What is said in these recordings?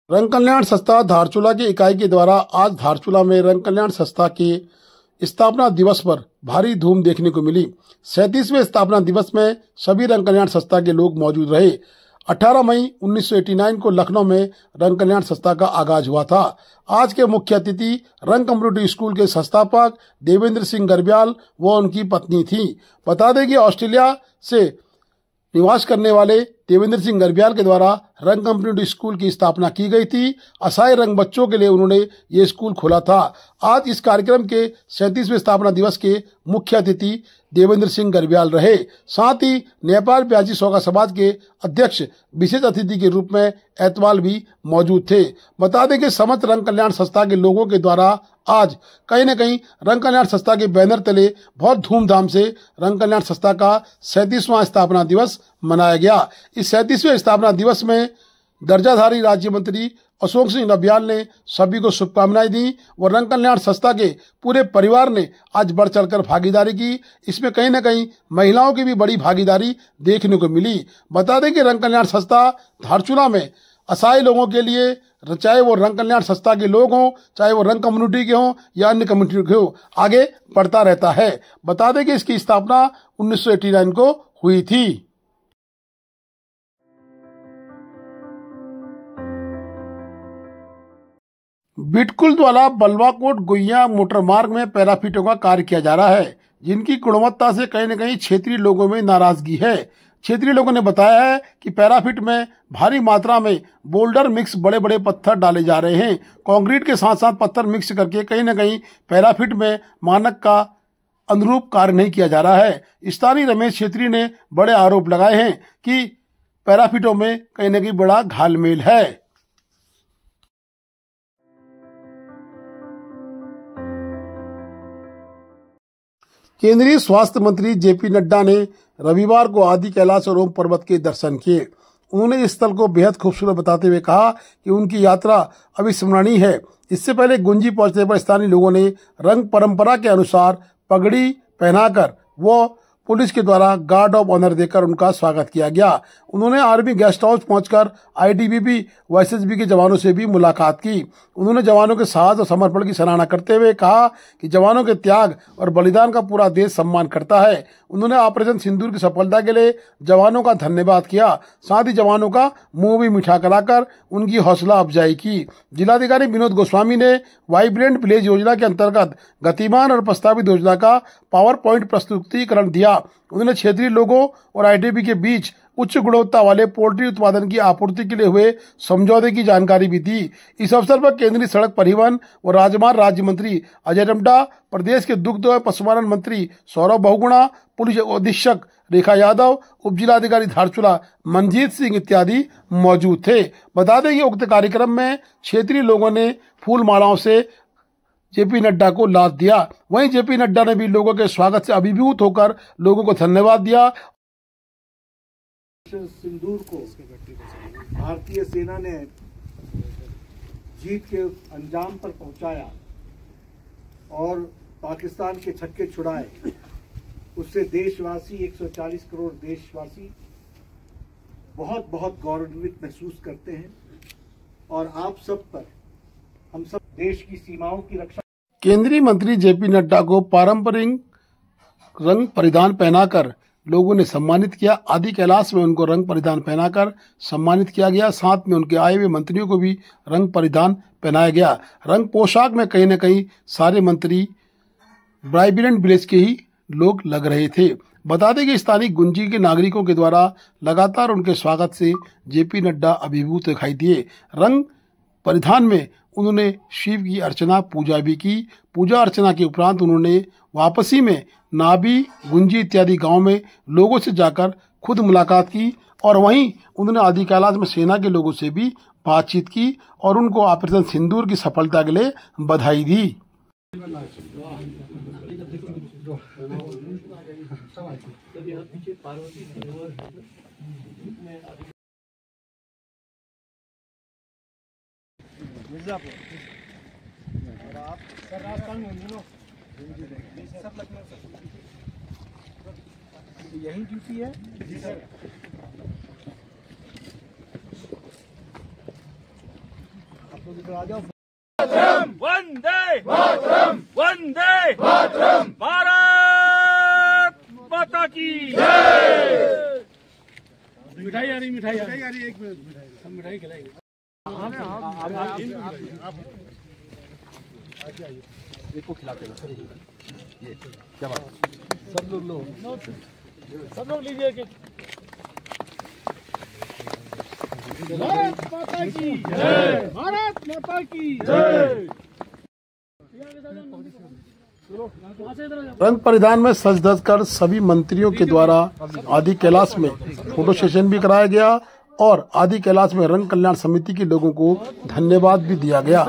रंग कल्याण संस्था धारचूला की इकाई के द्वारा आज धारचूला में रंग कल्याण संस्था के स्थापना दिवस पर भारी धूम देखने को मिली। 37वें स्थापना दिवस में सभी रंग कल्याण संस्था के लोग मौजूद रहे। 18 मई 1989 को लखनऊ में रंग कल्याण संस्था का आगाज हुआ था। आज के मुख्य अतिथि रंग कम्युनिटी स्कूल के संस्थापक देवेंद्र सिंह गर्ब्याल व उनकी पत्नी थी। बता दें कि ऑस्ट्रेलिया से निवास करने वाले देवेंद्र सिंह गर्ब्याल के द्वारा रंग कम्युनिटी स्कूल की स्थापना की गई थी। असहाय रंग बच्चों के लिए उन्होंने ये स्कूल खोला था। आज इस कार्यक्रम के 37वें स्थापना दिवस के मुख्य अतिथि देवेंद्र सिंह गर्ब्याल रहे। साथ ही नेपाल प्याजी सौगा समाज के अध्यक्ष विशेष अतिथि के रूप में एतवाल भी मौजूद थे। बता दें कि समस्त रंग कल्याण संस्था के लोगों के द्वारा आज कहीं न कहीं रंग कल्याण संस्था के बैनर तले बहुत धूमधाम से रंग कल्याण संस्था का 37वां स्थापना दिवस मनाया गया। इस 37वें स्थापना दिवस में दर्जाधारी राज्य मंत्री अशोक सिंह गर्ब्याल ने सभी को शुभकामनाएं दी और रंग कल्याण संस्था के पूरे परिवार ने आज बढ़ चढ़कर भागीदारी की। इसमें कहीं न कहीं महिलाओं की भी बड़ी भागीदारी देखने को मिली। बता दें कि रंग कल्याण संस्था धारचूला में असहाय लोगों के लिए, चाहे वो रंग कल्याण संस्था के लोग हों, चाहे वो रंग कम्युनिटी के हों या अन्य कम्युनिटी के हों, आगे बढ़ता रहता है। बता दें कि इसकी स्थापना 1989 को हुई थी। बिटकुल द्वारा बलवाकोट गुइया मोटर मार्ग में पैराफिटों का कार्य किया जा रहा है, जिनकी गुणवत्ता से कहीं न कहीं क्षेत्रीय लोगों में नाराजगी है। क्षेत्रीय लोगों ने बताया है कि पैराफिट में भारी मात्रा में बोल्डर मिक्स बड़े बड़े पत्थर डाले जा रहे हैं। कंक्रीट के साथ साथ पत्थर मिक्स करके कहीं न कहीं पैराफिट में मानक का अनुरूप कार्य नहीं किया जा रहा है। स्थानीय रमेश छेत्री ने बड़े आरोप लगाए हैं कि पैराफिटों में कहीं न कहीं बड़ा घालमेल है। केंद्रीय स्वास्थ्य मंत्री जेपी नड्डा ने रविवार को आदि कैलाश और ओम पर्वत के दर्शन किए। उन्होंने इस स्थल को बेहद खूबसूरत बताते हुए कहा कि उनकी यात्रा अविस्मरणीय है। इससे पहले गुंजी पहुंचने पर स्थानीय लोगों ने रंग परंपरा के अनुसार पगड़ी पहनाकर वो पुलिस के द्वारा गार्ड ऑफ ऑनर देकर उनका स्वागत किया गया। उन्होंने आर्मी गेस्ट हाउस पहुंचकर आईटीबीपी व एसएसबी के जवानों से भी मुलाकात की। उन्होंने जवानों के साहस और समर्पण की सराहना करते हुए कहा कि जवानों के त्याग और बलिदान का पूरा देश सम्मान करता है। उन्होंने ऑपरेशन सिंदूर की सफलता के लिए जवानों का धन्यवाद किया। साथ ही जवानों का मुंह भी मीठा कराकर उनकी हौसला अफजाई की। जिलाधिकारी विनोद गोस्वामी ने वाइब्रेंट विलेज योजना के अंतर्गत गतिमान और प्रस्तावित योजना का पावर पॉइंट प्रस्तुतिकरण दिया। उन्होंने क्षेत्रीय लोगों और आईटीबी के बीच उच्च गुणवत्ता वाले पोल्ट्री उत्पादन की आपूर्ति के लिए हुए समझौते की जानकारी भी दी। इस अवसर पर केंद्रीय सड़क परिवहन और राजमार्ग राज्य मंत्री अजय टम्टा, प्रदेश के दुग्ध और पशुपालन मंत्री सौरभ बहुगुणा, पुलिस अधीक्षक रेखा यादव, उप जिलाधिकारी धारचूला मनजीत सिंह इत्यादि मौजूद थे। बता दें कि उक्त कार्यक्रम में क्षेत्रीय लोगों ने फूल मालाओं से जेपी नड्डा को लाद दिया। वहीं जेपी नड्डा ने भी लोगों के स्वागत से अभिभूत होकर लोगों को धन्यवाद दिया। सिंदूर को भारतीय सेना ने जीत के अंजाम पर पहुंचाया और पाकिस्तान के छक्के छुड़ाए, उससे देशवासी 140 करोड़ देशवासी बहुत बहुत गौरवान्वित महसूस करते हैं। और आप सब पर हम सब देश की सीमाओं की रक्षा। केंद्रीय मंत्री जेपी नड्डा को पारंपरिक रंग परिधान पहनाकर लोगों ने सम्मानित किया। आदि कैलाश में उनको रंग परिधान पहनाकर सम्मानित किया गया। साथ में उनके आए हुए मंत्रियों को भी रंग परिधान पहनाया गया। रंग पोशाक में कहीं न कहीं सारे मंत्री वाइब्रेंट विलेज के ही लोग लग रहे थे। बता दें कि स्थानीय गुंजी के नागरिकों के द्वारा लगातार उनके स्वागत से जेपी नड्डा अभिभूत दिखाई दिए। रंग परिधान में उन्होंने शिव की अर्चना पूजा भी की। पूजा अर्चना के उपरांत उन्होंने वापसी में नाबी, गुंजी इत्यादि गांव में लोगों से जाकर खुद मुलाकात की और वहीं उन्होंने आदि कैलाश में सेना के लोगों से भी बातचीत की और उनको ऑपरेशन सिंदूर की सफलता के लिए बधाई दी। और आप सर राजस्थान में होंगे ना? सब लखनऊ सर यही ड्यूटी है जी सर। वंदे मातरम, वंदे मातरम, भारत माता की जय। मिठाई आ रही, मिठाई आ रही, एक मिनट, हम मिठाई खिलाएंगे। देखो खिलाते हैं सर, ये क्या बात, सब लोग लो, सब लोग लीजिए कि भारत माता की जय, भारत माता की जय। रंग परिधान में सज धज कर सभी मंत्रियों के द्वारा आदि कैलाश में फोटो सेशन भी कराया गया और आदि कैलाश में रंग कल्याण समिति के लोगों को धन्यवाद भी दिया गया।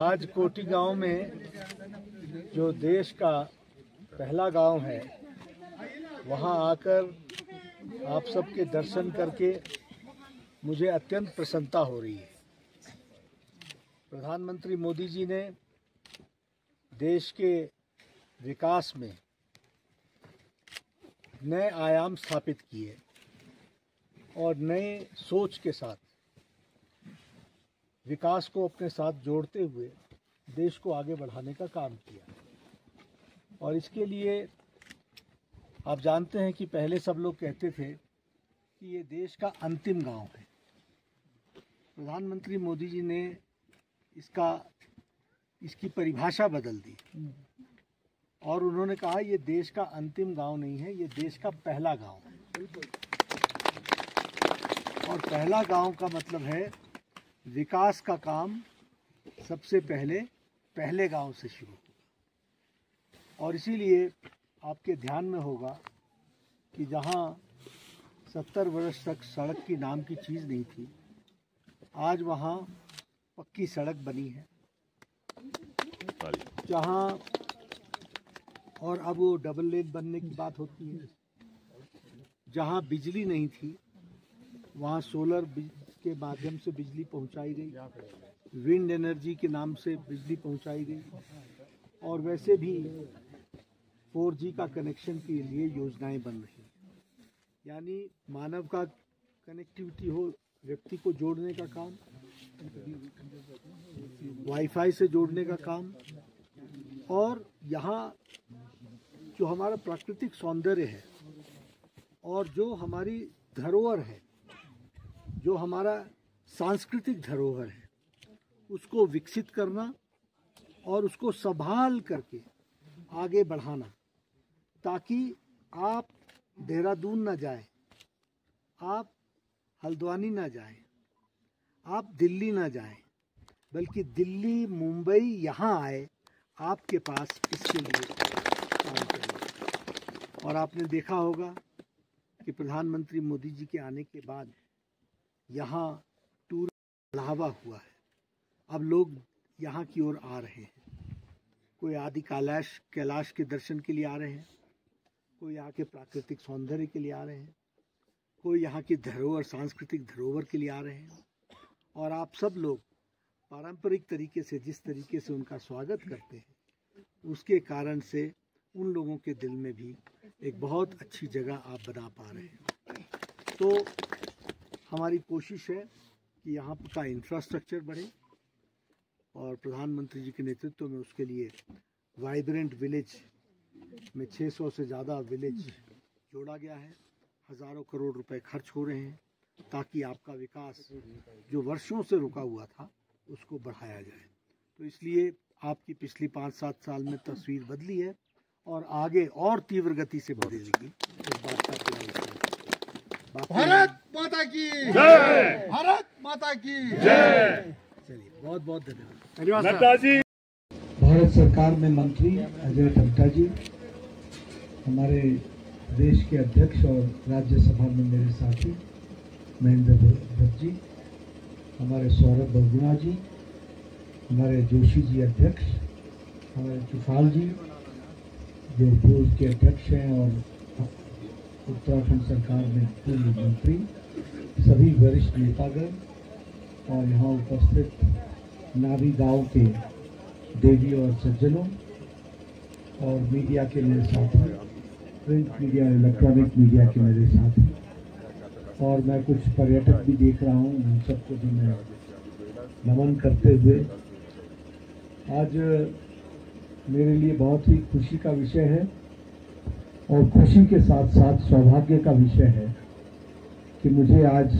आज कोटी गांव में जो देश का पहला गांव है, वहां आकर आप सबके दर्शन करके मुझे अत्यंत प्रसन्नता हो रही है। प्रधानमंत्री मोदी जी ने देश के विकास में नए आयाम स्थापित किए और नए सोच के साथ विकास को अपने साथ जोड़ते हुए देश को आगे बढ़ाने का काम किया। और इसके लिए आप जानते हैं कि पहले सब लोग कहते थे कि ये देश का अंतिम गांव है। प्रधानमंत्री मोदी जी ने इसकी परिभाषा बदल दी और उन्होंने कहा ये देश का अंतिम गांव नहीं है, ये देश का पहला गांव है। और पहला गांव का मतलब है विकास का काम सबसे पहले गांव से शुरू होगा। और इसीलिए आपके ध्यान में होगा कि जहां 70 वर्ष तक सड़क की नाम की चीज़ नहीं थी, आज वहां पक्की सड़क बनी है। जहां और अब वो डबल लेन बनने की बात होती है। जहां बिजली नहीं थी वहां सोलर के माध्यम से बिजली पहुंचाई गई, विंड एनर्जी के नाम से बिजली पहुंचाई गई और वैसे भी 4G का कनेक्शन के लिए योजनाएं बन रही हैं। यानी मानव का कनेक्टिविटी हो, व्यक्ति को जोड़ने का काम, वाईफाई से जोड़ने का काम, और यहाँ जो हमारा प्राकृतिक सौंदर्य है और जो हमारी धरोहर है, जो हमारा सांस्कृतिक धरोहर है, उसको विकसित करना और उसको संभाल करके आगे बढ़ाना, ताकि आप देहरादून ना जाएं, आप हल्द्वानी ना जाएं, आप दिल्ली ना जाएं, बल्कि दिल्ली मुंबई यहाँ आए आपके पास इसके लिए काम करें। और आपने देखा होगा कि प्रधानमंत्री मोदी जी के आने के बाद यहाँ टूर बढ़ावा हुआ है। अब लोग यहाँ की ओर आ रहे हैं। कोई आदि कैलाश के दर्शन के लिए आ रहे हैं, कोई यहाँ के प्राकृतिक सौंदर्य के लिए आ रहे हैं, कोई यहाँ की धरोहर, सांस्कृतिक धरोहर के लिए आ रहे हैं। और आप सब लोग पारंपरिक तरीके से जिस तरीके से उनका स्वागत करते हैं, उसके कारण से उन लोगों के दिल में भी एक बहुत अच्छी जगह आप बना पा रहे हैं। तो हमारी कोशिश है कि यहाँ का इंफ्रास्ट्रक्चर बढ़े और प्रधानमंत्री जी के नेतृत्व में उसके लिए वाइब्रेंट विलेज में 600 से ज़्यादा विलेज जोड़ा गया है। हज़ारों करोड़ रुपए खर्च हो रहे हैं ताकि आपका विकास जो वर्षों से रुका हुआ था उसको बढ़ाया जाए। तो इसलिए आपकी पिछली 5-7 साल में तस्वीर बदली है और आगे और तीव्र गति से बदलेगी। इस बात का भारत माता की जय, भारत माता की जय। चलिए, बहुत बहुत धन्यवाद। धन्यवाद जी। भारत सरकार में मंत्री अजय टम्टा जी, हमारे देश के अध्यक्ष और राज्यसभा में मेरे साथी महेंद्र भट्ट जी, हमारे सौरभ बहुगुणा जी, हमारे जोशी जी अध्यक्ष, हमारे चुफाल जी जो पूर्व के अध्यक्ष हैं और उत्तराखंड सरकार में पूर्व मंत्री, सभी वरिष्ठ नेतागण और यहाँ उपस्थित नाभी गांव के देवी और सज्जनों और मीडिया के मेरे साथी, प्रिंट मीडिया, इलेक्ट्रॉनिक मीडिया के मेरे साथी, और मैं कुछ पर्यटक भी देख रहा हूँ, उन सबको भी मैं नमन करते हुए आज मेरे लिए बहुत ही खुशी का विषय है और खुशी के साथ साथ सौभाग्य का विषय है कि मुझे आज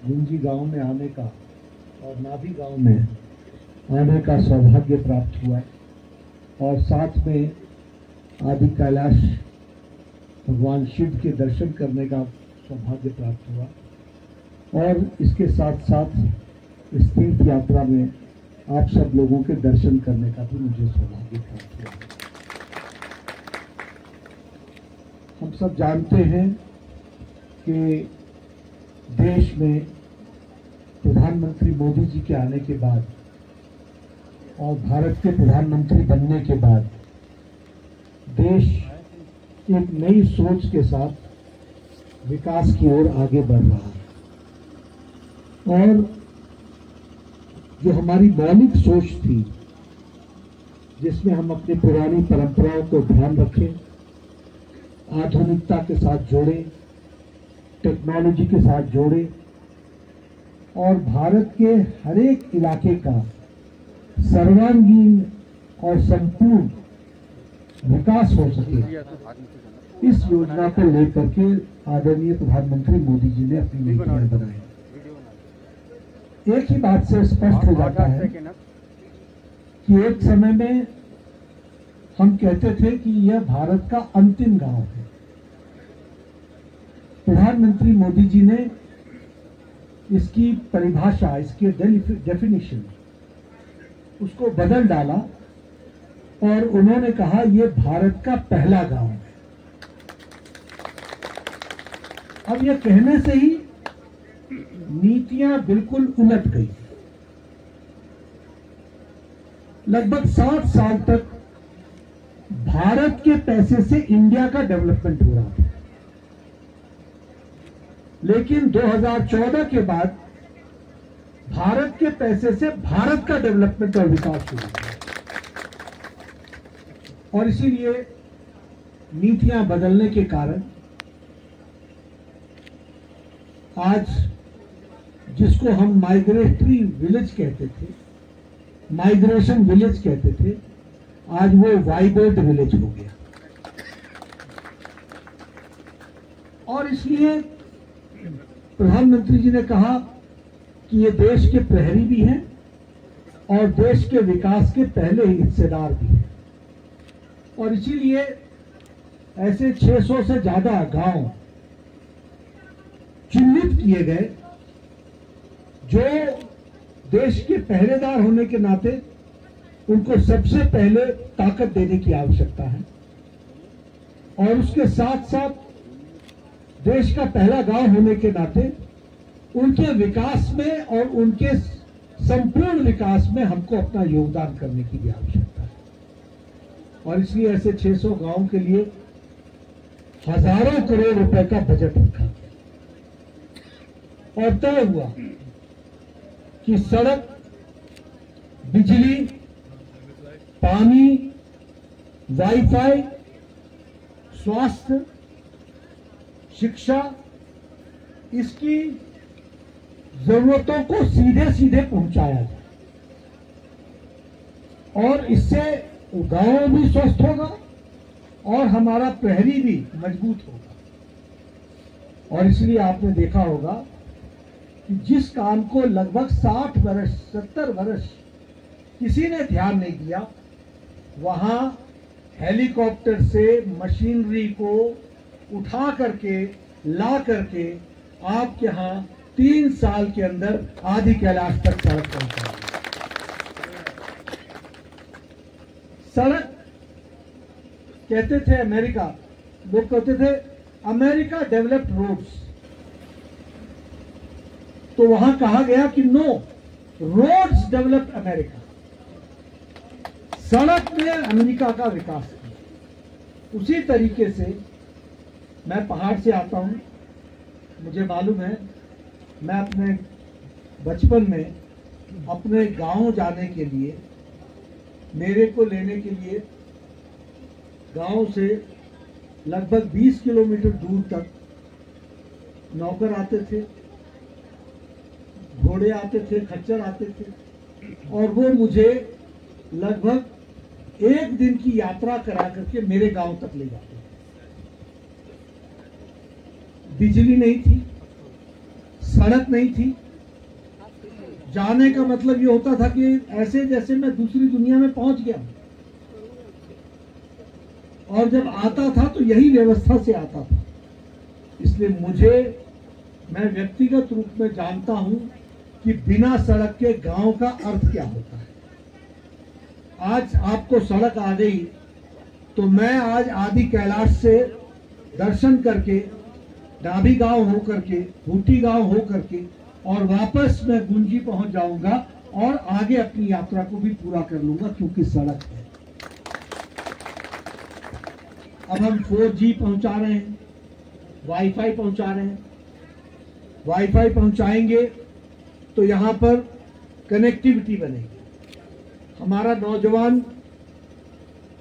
गुंजी गांव में आने का और नाभी गांव में आने का सौभाग्य प्राप्त हुआ और साथ में आदि कैलाश भगवान शिव के दर्शन करने का सौभाग्य प्राप्त हुआ और इसके साथ साथ इस तीर्थ यात्रा में आप सब लोगों के दर्शन करने का भी मुझे सौभाग्य प्राप्त हुआ। हम सब जानते हैं कि देश में प्रधानमंत्री मोदी जी के आने के बाद और भारत के प्रधानमंत्री बनने के बाद देश एक नई सोच के साथ विकास की ओर आगे बढ़ रहा है और जो हमारी मौलिक सोच थी जिसमें हम अपनी पुरानी परंपराओं को ध्यान रखें, आधुनिकता के साथ जोड़े, टेक्नोलॉजी के साथ जोड़े और भारत के हर एक इलाके का सर्वांगीण और संपूर्ण विकास हो सके, इस योजना को लेकर के आदरणीय प्रधानमंत्री मोदी जी ने अपनी नीतियां बनाई। एक ही बात से स्पष्ट हो जाता है कि एक समय में हम कहते थे कि यह भारत का अंतिम गांव है। प्रधानमंत्री मोदी जी ने इसकी परिभाषा, इसके डेफिनेशन उसको बदल डाला और उन्होंने कहा यह भारत का पहला गांव है। अब यह कहने से ही नीतियां बिल्कुल उलट गई। लगभग 60 साल तक भारत के पैसे से इंडिया का डेवलपमेंट हो रहा था, लेकिन 2014 के बाद भारत के पैसे से भारत का डेवलपमेंट और विकास हुआ और इसीलिए नीतियां बदलने के कारण आज जिसको हम माइग्रेटरी विलेज कहते थे, माइग्रेशन विलेज कहते थे, आज वो वाइब्रेंट विलेज हो गया। और इसलिए प्रधानमंत्री जी ने कहा कि ये देश के प्रहरी भी हैं और देश के विकास के पहले हिस्सेदार भी हैं और इसीलिए ऐसे 600 से ज्यादा गांव चिन्हित किए गए जो देश के पहरेदार होने के नाते उनको सबसे पहले ताकत देने की आवश्यकता है और उसके साथ साथ देश का पहला गांव होने के नाते उनके विकास में और उनके संपूर्ण विकास में हमको अपना योगदान करने की भी आवश्यकता है और इसलिए ऐसे 600 गांवों के लिए हजारों करोड़ रुपए का बजट रखा और तय हुआ कि सड़क, बिजली, पानी, वाईफाई, स्वास्थ्य, शिक्षा, इसकी जरूरतों को सीधे सीधे पहुंचाया जाए और इससे गांव भी स्वस्थ होगा और हमारा प्रहरी भी मजबूत होगा। और इसलिए आपने देखा होगा कि जिस काम को लगभग 60 वर्ष 70 वर्ष किसी ने ध्यान नहीं दिया, वहां हेलीकॉप्टर से मशीनरी को उठा करके ला करके आपके यहां 3 साल के अंदर आदि कैलाश तक सड़क पहुंचाई। सड़क कहते थे अमेरिका, लोग कहते थे अमेरिका डेवलप्ड रोड्स, तो वहां कहा गया कि नो, रोड्स डेवलप्ड अमेरिका, सड़क ने अमेरिका का विकास किया। उसी तरीके से मैं पहाड़ से आता हूं, मुझे मालूम है मैं अपने बचपन में अपने गांव जाने के लिए, मेरे को लेने के लिए गांव से लगभग 20 किलोमीटर दूर तक नौकर आते थे, घोड़े आते थे, खच्चर आते थे, और वो मुझे लगभग 1 दिन की यात्रा करा करके मेरे गांव तक ले जाते थे। बिजली नहीं थी, सड़क नहीं थी। जाने का मतलब ये होता था कि ऐसे जैसे मैं दूसरी दुनिया में पहुंच गया, और जब आता था तो यही व्यवस्था से आता था। इसलिए मैं व्यक्तिगत रूप में जानता हूं कि बिना सड़क के गांव का अर्थ क्या होता है। आज आपको सड़क आ गई तो मैं आज आदि कैलाश से दर्शन करके, डाभी गांव हो करके, भूटी गांव हो करके, और वापस मैं गुंजी पहुंच जाऊंगा और आगे अपनी यात्रा को भी पूरा कर लूंगा, क्योंकि सड़क है। अब हम 4G पहुंचा रहे हैं, वाईफाई पहुंचा रहे हैं। वाईफाई पहुंचाएंगे तो यहां पर कनेक्टिविटी बनेगी। हमारा नौजवान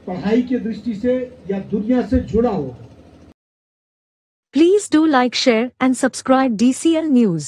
पढ़ाई की दृष्टि से या दुनिया से जुड़ा होगा। Please do like, share and subscribe DCL News.